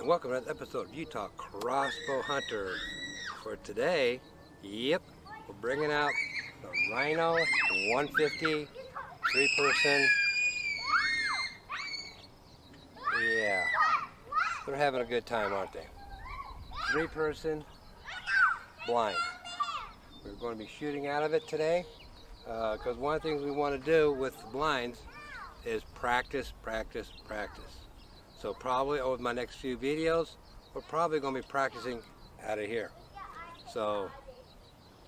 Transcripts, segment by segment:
and welcome to another episode of Utah Crossbow Hunter. For today, we're bringing out the Rhino 150 3-person. Yeah, they're having a good time, aren't they? 3-person blind. We're going to be shooting out of it today because one of the things we want to do with the blinds is practice. So probably over my next few videos, we're probably going to be practicing out of here. So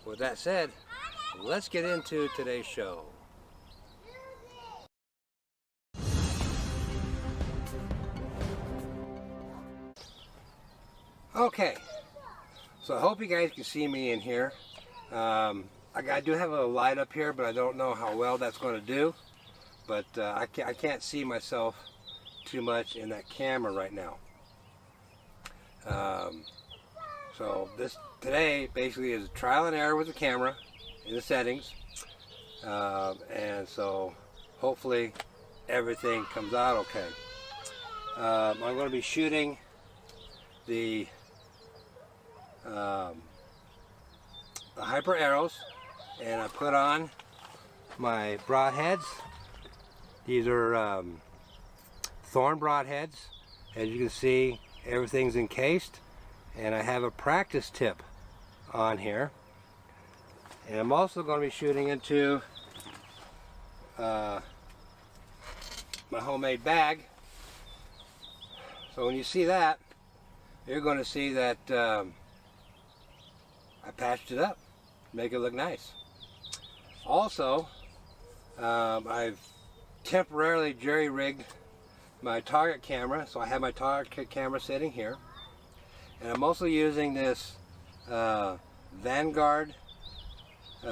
with that said, let's get into today's show. Okay, so I hope you guys can see me in here. I do have a light up here, but I don't know how well that's going to do. But I can't see myself too much in that camera right now. So this today basically is a trial and error with the camera in the settings, and so hopefully everything comes out okay. I'm going to be shooting the HYPR arrows, and I put on my broadheads. These are THORN broadheads. As you can see, everything's encased, and I have a practice tip on here. And I'm also going to be shooting into my homemade bag. So when you see that, you're going to see that I patched it up, make it look nice. Also, I've temporarily jerry-rigged my target camera, so I have my target camera sitting here, and I'm also using this VANGUARD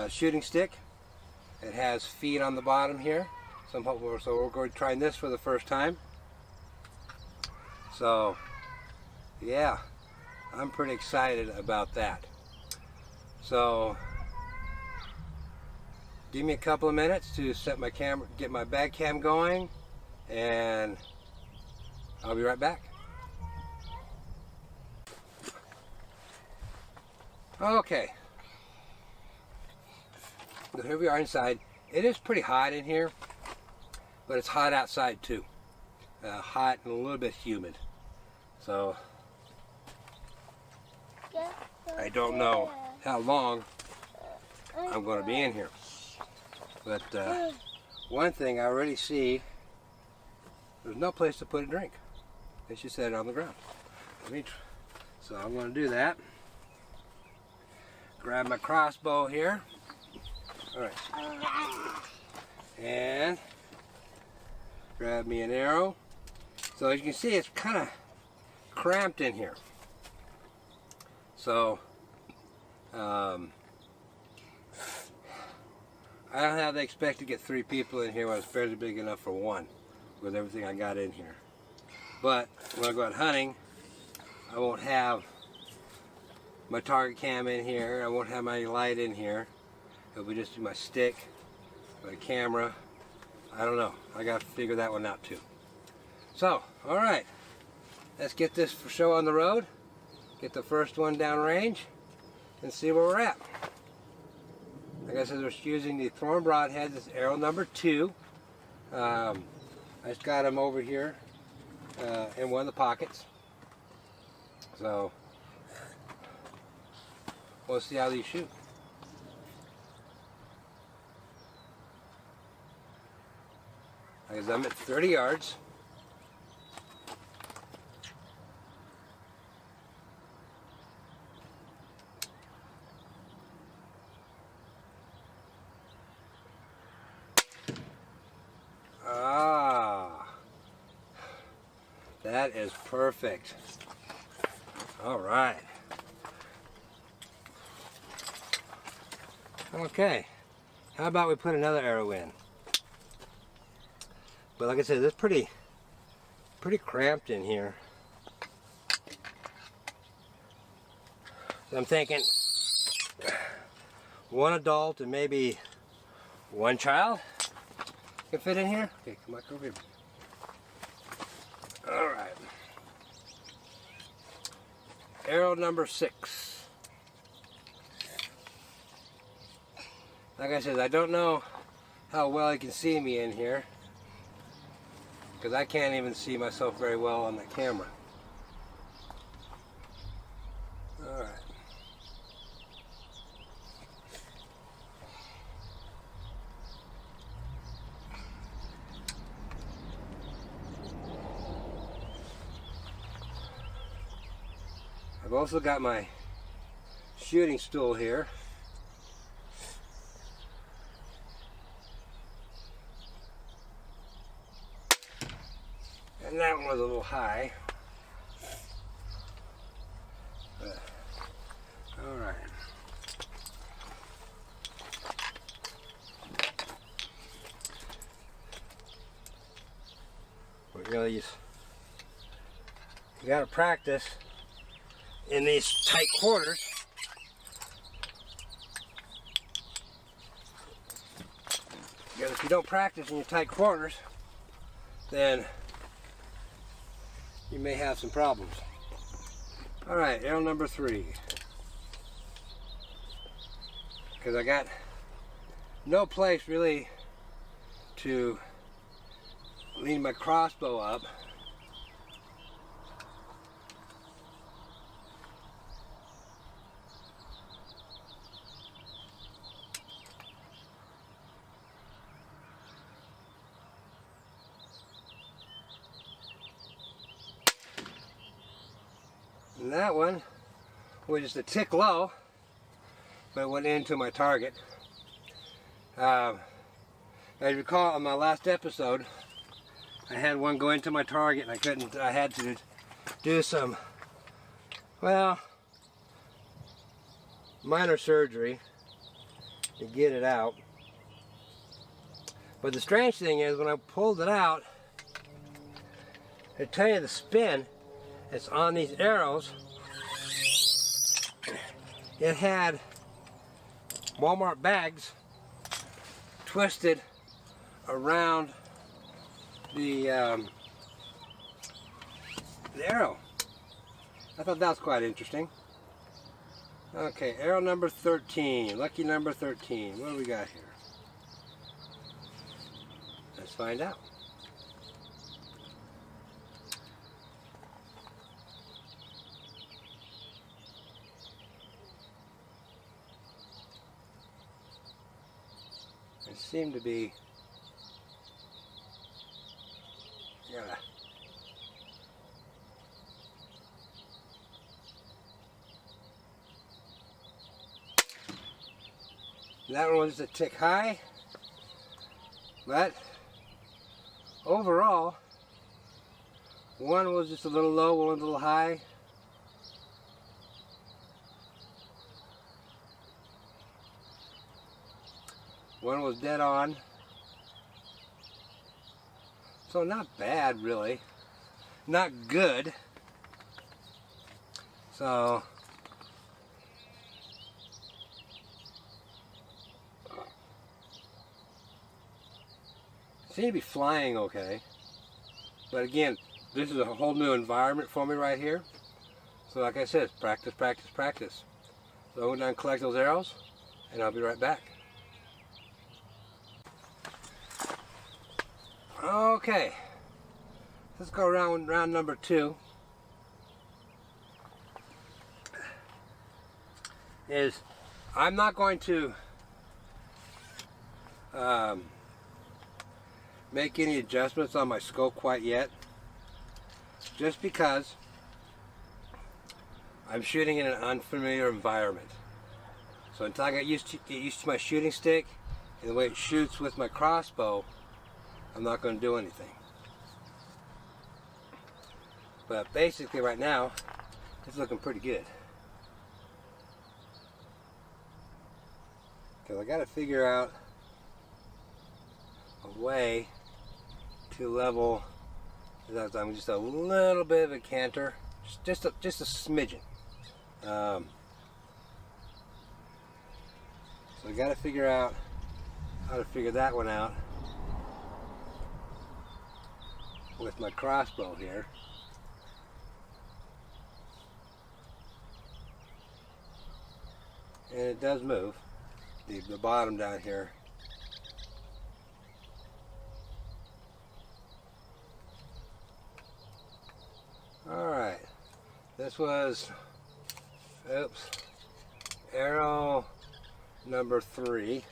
shooting stick. It has feet on the bottom here, so we're going to try this for the first time. So yeah, I'm pretty excited about that. So give me a couple of minutes to set my camera, get my bag cam going, and I'll be right back. Okay, so here we are inside. It is pretty hot in here, but it's hot outside too. Hot and a little bit humid. So I don't know how long I'm going to be in here. But one thing I already see, there's no place to put a drink. They should set it on the ground. So I'm going to do that. Grab my crossbow here. Alright. And grab me an arrow. So as you can see, it's kind of cramped in here. So I don't know how they expect to get 3 people in here when it's fairly big enough for 1 with everything I got in here. But when I go out hunting, I won't have my target cam in here. I won't have my light in here. It'll be just my stick, my camera. I don't know. I got to figure that one out too. So, all right. Let's get this show on the road. Get the first one down range and see where we're at. Like I said, we're using the THORN broadheads. This is arrow number 2. I just got them over here in one of the pockets. So we'll see how these shoot. Like I said, I'm at 30 yards. That is perfect. All right. Okay. How about we put another arrow in? But like I said, it's pretty cramped in here. So I'm thinking 1 adult and maybe 1 child can fit in here. Okay, come on over here. All right. arrow number 6. Like I said, I don't know how well you can see me in here, because I can't even see myself very well on the camera. Alright. I've also got my shooting stool here. And that one was a little high. Alright. We're going to use, you got to practice in these tight quarters. Because if you don't practice in your tight quarters, then you may have some problems. Alright, arrow number 3. Because I got no place really to lean my crossbow up. And that one was just a tick low, but it went into my target. As you recall, on my last episode, I had one go into my target, and I had to do some, well, minor surgery to get it out. But the strange thing is, when I pulled it out, to tell you the spin, it's on these arrows. It had Walmart bags twisted around the arrow. I thought that was quite interesting. Okay, arrow number 13, lucky number 13. What do we got here? Let's find out. It seemed to be, yeah. That one was a tick high, but overall, one was just a little low, one was a little high. One was dead on. So not bad, really. Not good. So seem to be flying okay. But again, this is a whole new environment for me right here. So like I said, practice, practice, practice. So I'm going down and collect those arrows, and I'll be right back. Okay, let's go around round number 2. I'm not going to make any adjustments on my scope quite yet, just because I'm shooting in an unfamiliar environment. So until I get used to my shooting stick and the way it shoots with my crossbow, I'm not going to do anything. But basically right now, it's looking pretty good. Because I got to figure out a way to level. I'm just a little bit of a canter, just a smidgen. So I got to figure out how to figure that one out with my crossbow here. And it does move, the bottom down here. Alright, this was, oops, arrow number 3.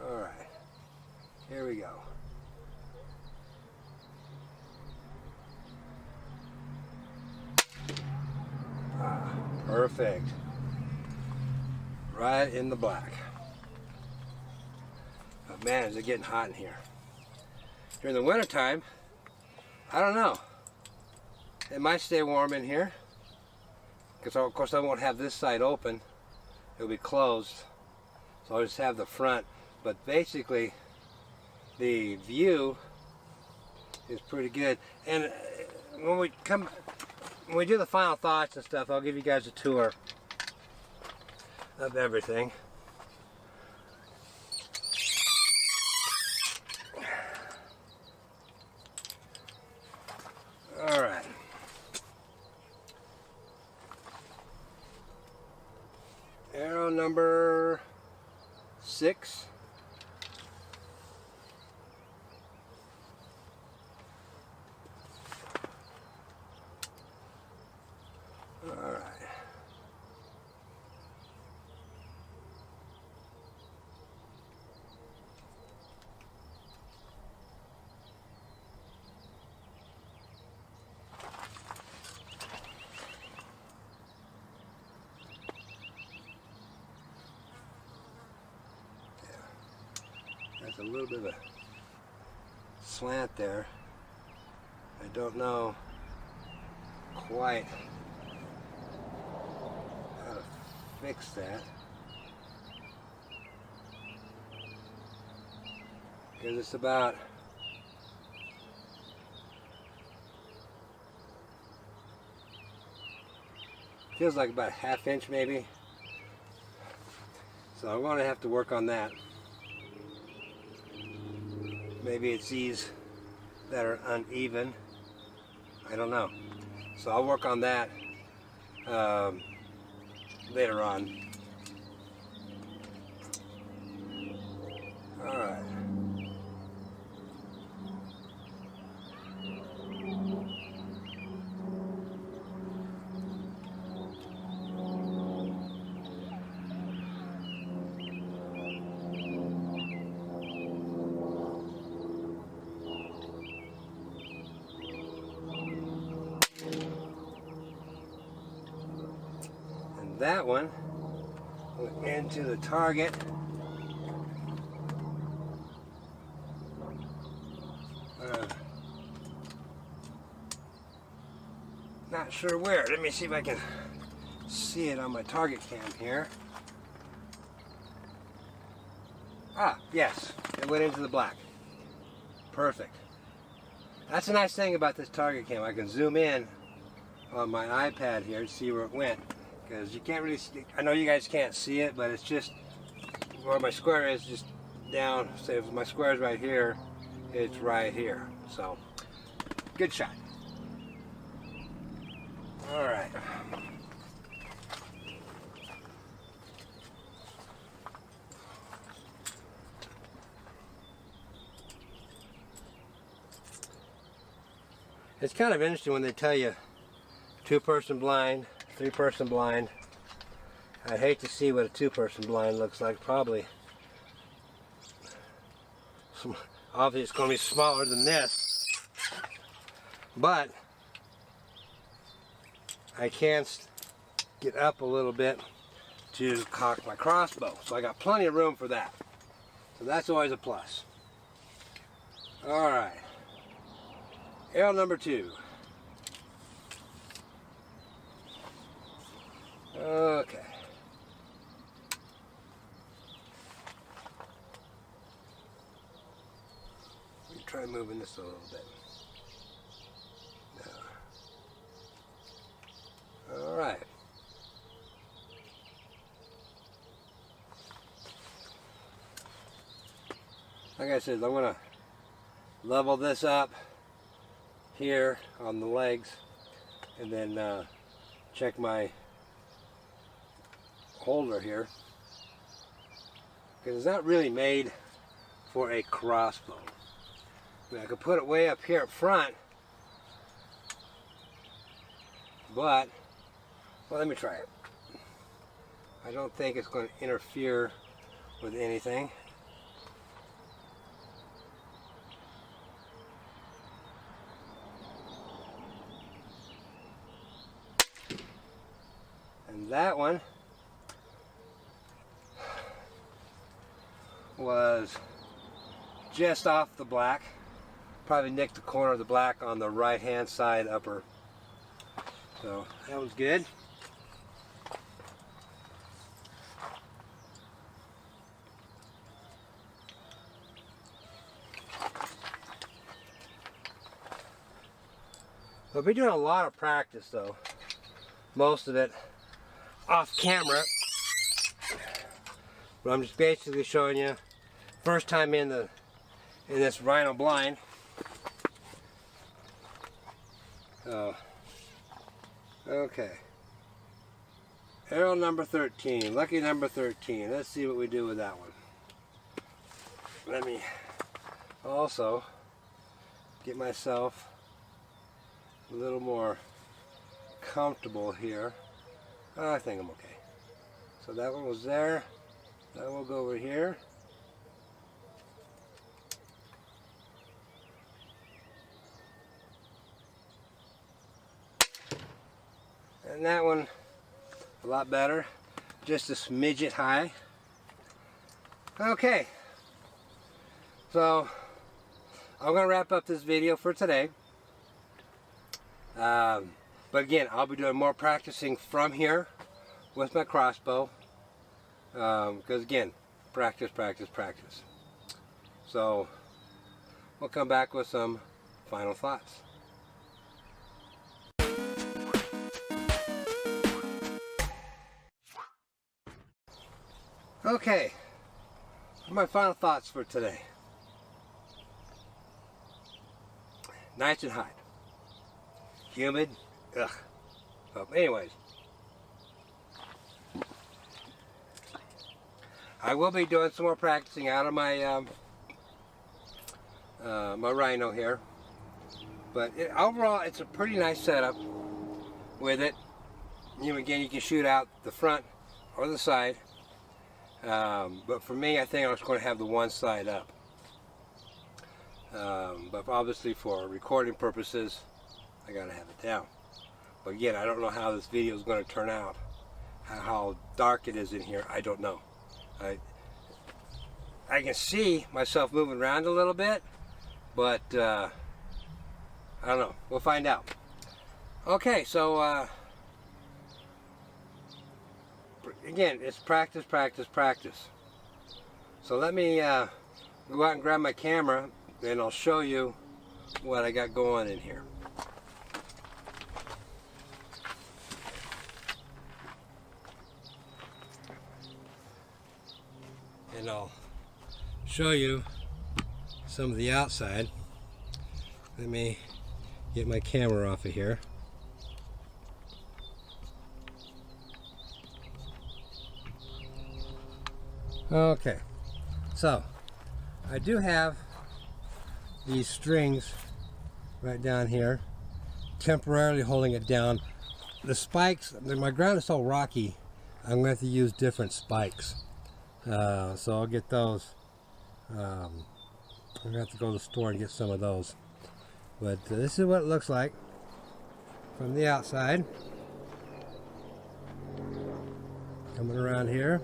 Alright, here we go. Perfect. Right in the black. But man, is it getting hot in here. During the winter time, I don't know. It might stay warm in here. Because of course I won't have this side open. It'll be closed. So I'll just have the front. But basically, the view is pretty good. And when we do the final thoughts and stuff, I'll give you guys a tour of everything. All right. Arrow number 6. All right. That's a little bit of a slant there. I don't know quite how to fix that, because it's about feels like about a ½ inch maybe, so I'm going to have to work on that. Maybe it's these that are uneven, I don't know, so I'll work on that later on. All right. And that one went into the target. Not sure where. Let me see if I can see it on my target cam here. Ah, yes, it went into the black. Perfect. That's a nice thing about this target cam. I can zoom in on my iPad here to see where it went, because you can't really see. I know you guys can't see it, but it's just where my square is, just down. Say if my square is right here, it's right here. So, good shot. All right. It's kind of interesting when they tell you 2-person blind, 3-person blind. I'd hate to see what a 2-person blind looks like. Probably, obviously it's going to be smaller than this, but I can get up a little bit to cock my crossbow. So I got plenty of room for that. So that's always a plus. All right. Arrow number 2. Okay. Let me try moving this a little bit. All right. Like I said, I'm going to level this up here on the legs and then check my holder here, because it's not really made for a crossbow. I mean, I could put it way up here up front, but, well, let me try it. I don't think it's going to interfere with anything. And that one was just off the black. Probably nicked the corner of the black on the right hand side upper. So that was good. I'll be doing a lot of practice though. Most of it off camera. But I'm just basically showing you first time in this Rhino blind. Okay. Arrow number 13, lucky number 13. Let's see what we do with that one. Let me also get myself a little more comfortable here. Oh, I think I'm okay. So that one was there. That will go over here. And that one a lot better. Just a smidget high. Okay. So I'm going to wrap up this video for today. But again, I'll be doing more practicing from here with my crossbow. Because again, practice, practice, practice. So we'll come back with some final thoughts. Okay, my final thoughts for today. Nice and hot. Humid. Ugh. But anyways, I will be doing some more practicing out of my my Rhino here. But overall, it's a pretty nice setup with it. Again, you can shoot out the front or the side. But for me, I think I was going to have the one side up. But obviously for recording purposes, I gotta have it down. But again, I don't know how this video is going to turn out. How dark it is in here, I don't know. I can see myself moving around a little bit, but I don't know. We'll find out. Okay, so again, it's practice, practice, practice. So let me go out and grab my camera, and I'll show you what I got going in here. And I'll show you some of the outside. Let me get my camera off of here. Okay, so I do have these strings right down here, temporarily holding it down. The spikes, my ground is so rocky, I'm going to have to use different spikes. So I'll get those. I'm going to have to go to the store and get some of those. But this is what it looks like from the outside. Coming around here.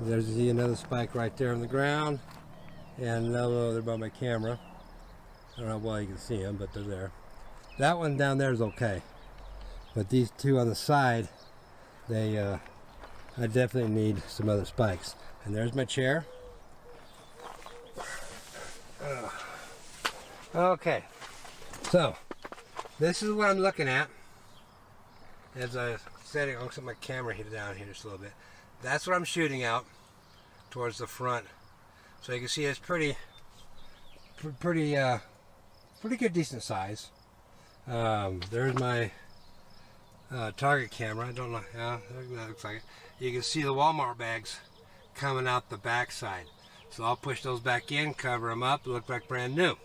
There's another spike right there on the ground, and another over there by my camera. I don't know how well you can see them, but they're there. That one down there is okay, but these two on the side, they I definitely need some other spikes. And there's my chair. Okay, so this is what I'm looking at. As I said, I'll set my camera here down here just a little bit. That's what I'm shooting out towards the front. So you can see it's pretty good, decent size. There's my target camera. I don't know. Yeah, that looks like it. You can see the Walmart bags coming out the back side. So I'll push those back in, cover them up, look like brand new.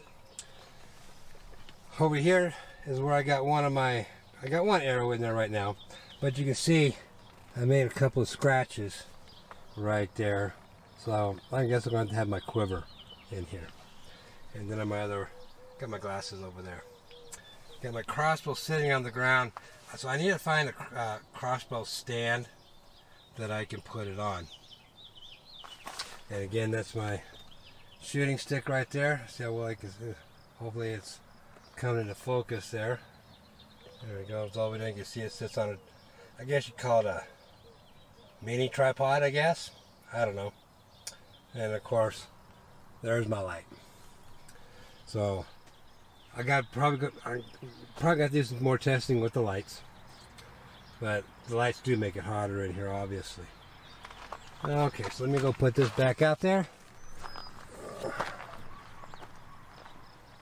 Over here is where I got one arrow in there right now, but you can see I made a couple of scratches right there. So I guess I'm going to have my quiver in here. And then got my glasses over there. Got my crossbow sitting on the ground. So I need to find a crossbow stand that I can put it on. And again, that's my shooting stick right there. See how well I can, hopefully it's coming into focus there. There we go. It's all we done. You can see it sits on I guess you'd call it a mini tripod, I guess. I don't know. And of course, there's my light. So I probably got to do some more testing with the lights. But the lights do make it hotter in here, obviously. Okay, so let me go put this back out there.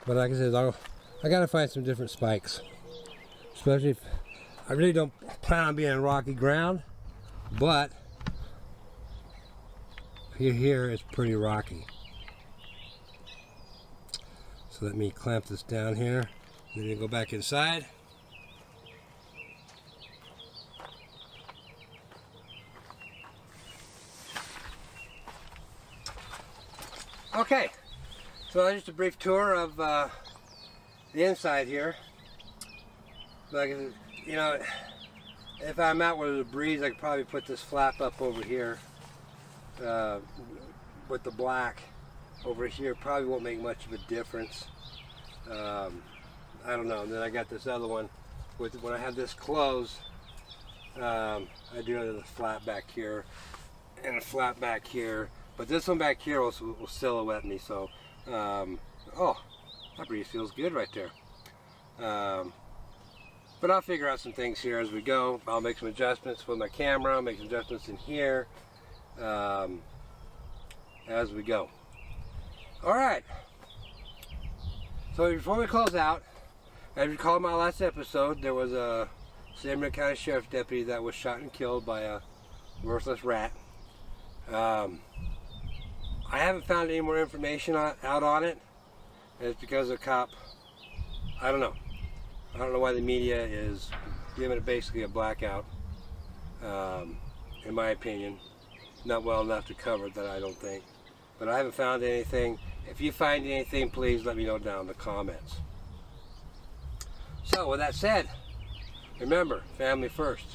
But like I said, I gotta find some different spikes. Especially if I really don't plan on being in rocky ground, but here is pretty rocky. So let me clamp this down here. Then go back inside. Okay, so just a brief tour of the inside here. Like, you know, if I'm out where there's a breeze, I could probably put this flap up over here with the black over here. Probably won't make much of a difference. I don't know. And then I got this other one. When I have this closed, I do have a flap back here and a flap back here. But this one back here will silhouette me, so, oh, that breeze feels good right there. But I'll figure out some things here as we go. I'll make some adjustments with my camera, I'll make some adjustments in here as we go. All right. So before we close out, as you recall my last episode, there was a San Bernardino County Sheriff's deputy that was shot and killed by a worthless rat. I haven't found any more information out on it. It's because the cop, I don't know. I don't know why the media is giving it basically a blackout, in my opinion. Not well enough to cover that, I don't think. But I haven't found anything. If you find anything, please let me know down in the comments. So with that said, remember, family first.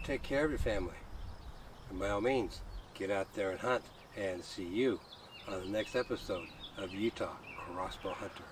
Take care of your family. And by all means, get out there and hunt. And see you on the next episode of Utah Crossbow Hunter.